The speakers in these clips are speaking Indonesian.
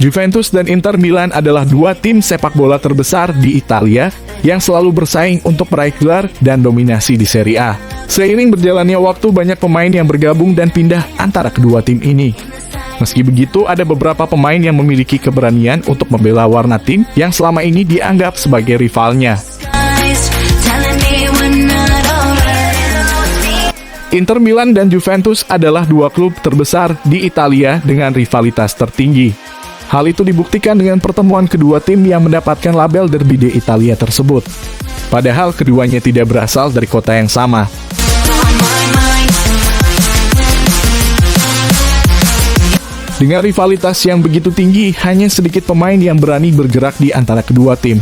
Juventus dan Inter Milan adalah dua tim sepak bola terbesar di Italia yang selalu bersaing untuk meraih gelar dan dominasi di Serie A. Seiring berjalannya waktu, banyak pemain yang bergabung dan pindah antara kedua tim ini. Meski begitu, ada beberapa pemain yang memiliki keberanian untuk membela warna tim yang selama ini dianggap sebagai rivalnya. Inter Milan dan Juventus adalah dua klub terbesar di Italia dengan rivalitas tertinggi. Hal itu dibuktikan dengan pertemuan kedua tim yang mendapatkan label Derby d'Italia tersebut. Padahal keduanya tidak berasal dari kota yang sama. Dengan rivalitas yang begitu tinggi, hanya sedikit pemain yang berani bergerak di antara kedua tim.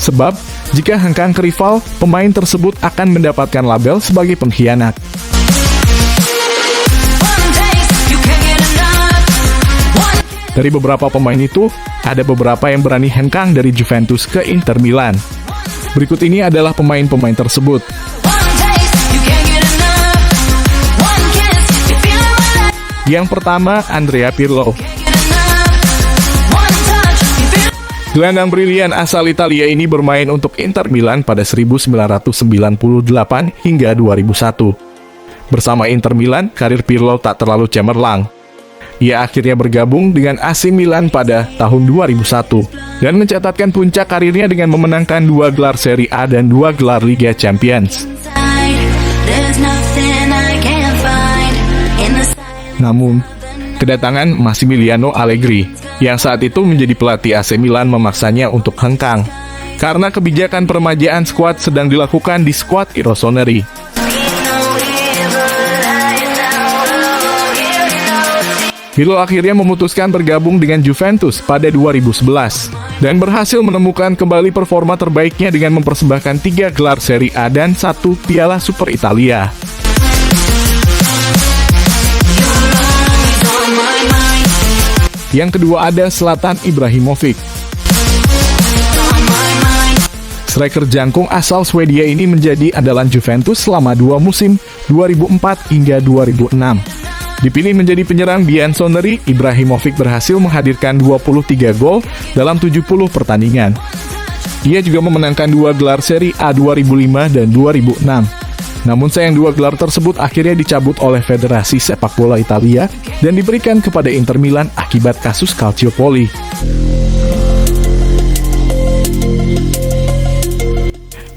Sebab, jika hengkang ke rival, pemain tersebut akan mendapatkan label sebagai pengkhianat. Dari beberapa pemain itu, ada beberapa yang berani hengkang dari Juventus ke Inter Milan. Berikut ini adalah pemain-pemain tersebut. Yang pertama, Andrea Pirlo. Gelandang brilian asal Italia ini bermain untuk Inter Milan pada 1998 hingga 2001. Bersama Inter Milan, karir Pirlo tak terlalu cemerlang. Ia akhirnya bergabung dengan AC Milan pada tahun 2001 dan mencatatkan puncak karirnya dengan memenangkan 2 gelar Serie A dan 2 gelar Liga Champions. Namun, kedatangan Massimiliano Allegri yang saat itu menjadi pelatih AC Milan memaksanya untuk hengkang karena kebijakan peremajaan skuad sedang dilakukan di skuad I Rossoneri. Pirlo akhirnya memutuskan bergabung dengan Juventus pada 2011 dan berhasil menemukan kembali performa terbaiknya dengan mempersembahkan 3 gelar Serie A dan 1 Piala Super Italia. Yang kedua ada Zlatan Ibrahimovic. Striker jangkung asal Swedia ini menjadi andalan Juventus selama 2 musim, 2004 hingga 2006. Dipilih menjadi penyerang bianconeri, Ibrahimovic berhasil menghadirkan 23 gol dalam 70 pertandingan. Ia juga memenangkan 2 gelar Serie A 2005 dan 2006. Namun sayang 2 gelar tersebut akhirnya dicabut oleh Federasi Sepak Bola Italia dan diberikan kepada Inter Milan akibat kasus Calciopoli.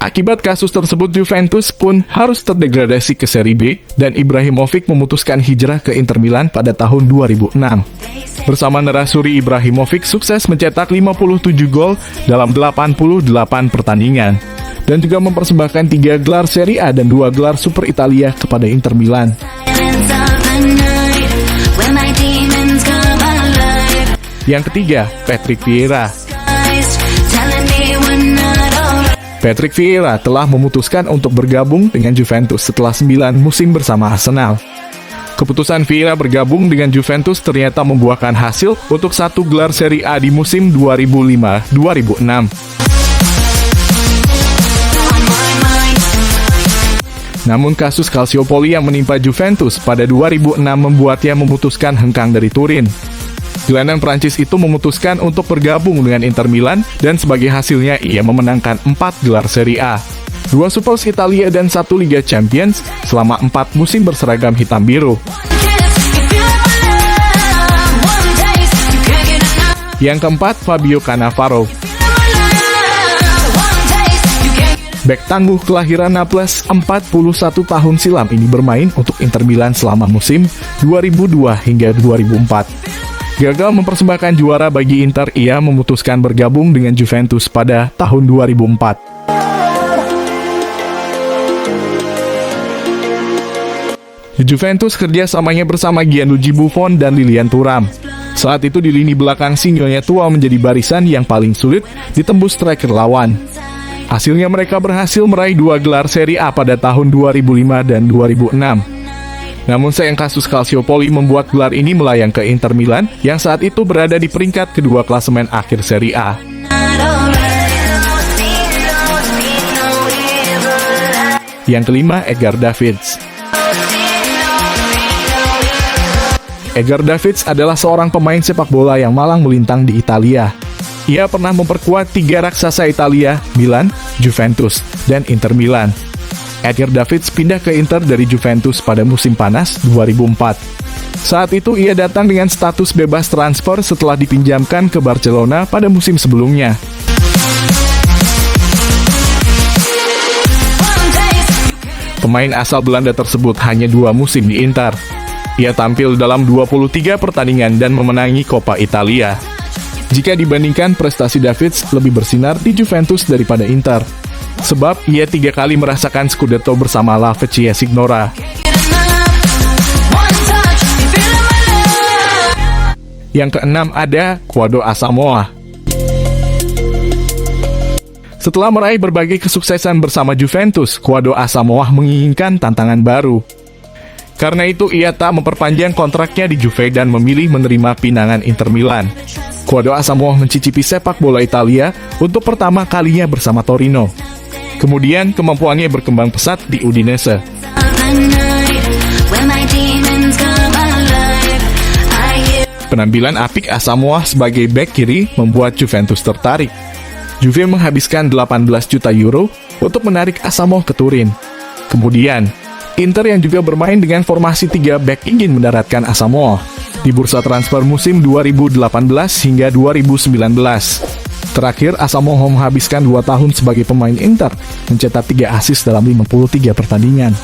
Akibat kasus tersebut, Juventus pun harus terdegradasi ke Serie B dan Ibrahimovic memutuskan hijrah ke Inter Milan pada tahun 2006. Bersama Nerazzurri, Ibrahimovic sukses mencetak 57 gol dalam 88 pertandingan dan juga mempersembahkan 3 gelar Serie A dan 2 gelar Super Italia kepada Inter Milan. Yang ketiga, Patrick Vieira. Patrick Vieira telah memutuskan untuk bergabung dengan Juventus setelah 9 musim bersama Arsenal. Keputusan Vieira bergabung dengan Juventus ternyata membuahkan hasil untuk 1 gelar Serie A di musim 2005-2006. Namun kasus Calciopoli yang menimpa Juventus pada 2006 membuatnya memutuskan hengkang dari Turin. Gelandang Prancis itu memutuskan untuk bergabung dengan Inter Milan dan sebagai hasilnya ia memenangkan 4 gelar Serie A, 2 Super Italia dan 1 Liga Champions selama 4 musim berseragam hitam biru. Yang keempat, Fabio Cannavaro. Bek tangguh kelahiran Naples 41 tahun silam ini bermain untuk Inter Milan selama musim 2002 hingga 2004. Gagal mempersembahkan juara bagi Inter, ia memutuskan bergabung dengan Juventus pada tahun 2004. Juventus kerjasamanya bersama Gianluigi Buffon dan Lilian Thuram. Saat itu di lini belakang Signore Tua menjadi barisan yang paling sulit ditembus striker lawan. Hasilnya mereka berhasil meraih 2 gelar Serie A pada tahun 2005 dan 2006. Namun sayang kasus Calciopoli membuat gelar ini melayang ke Inter Milan yang saat itu berada di peringkat kedua klasemen akhir Serie A. Yang kelima, Edgar Davids. Edgar Davids adalah seorang pemain sepak bola yang malang melintang di Italia. Ia pernah memperkuat 3 raksasa Italia, Milan, Juventus, dan Inter Milan. Edgar Davids pindah ke Inter dari Juventus pada musim panas 2004. Saat itu ia datang dengan status bebas transfer setelah dipinjamkan ke Barcelona pada musim sebelumnya. Pemain asal Belanda tersebut hanya 2 musim di Inter. Ia tampil dalam 23 pertandingan dan memenangi Coppa Italia. Jika dibandingkan, prestasi Davids lebih bersinar di Juventus daripada Inter. Sebab ia 3 kali merasakan Scudetto bersama La Vecchia Signora. Yang keenam ada Quadro Asamoah. Setelah meraih berbagai kesuksesan bersama Juventus, Quadro Asamoah menginginkan tantangan baru. Karena itu, ia tak memperpanjang kontraknya di Juve dan memilih menerima pinangan Inter Milan. Quadro Asamoah mencicipi sepak bola Italia untuk pertama kalinya bersama Torino. Kemudian, kemampuannya berkembang pesat di Udinese. Penampilan apik Asamoah sebagai bek kiri membuat Juventus tertarik. Juve menghabiskan 18 juta euro untuk menarik Asamoah ke Turin. Kemudian, Inter yang juga bermain dengan formasi 3 bek ingin mendaratkan Asamoah di bursa transfer musim 2018 hingga 2019. Terakhir, Asamoah menghabiskan 2 tahun sebagai pemain Inter, mencetak 3 assist dalam 53 pertandingan.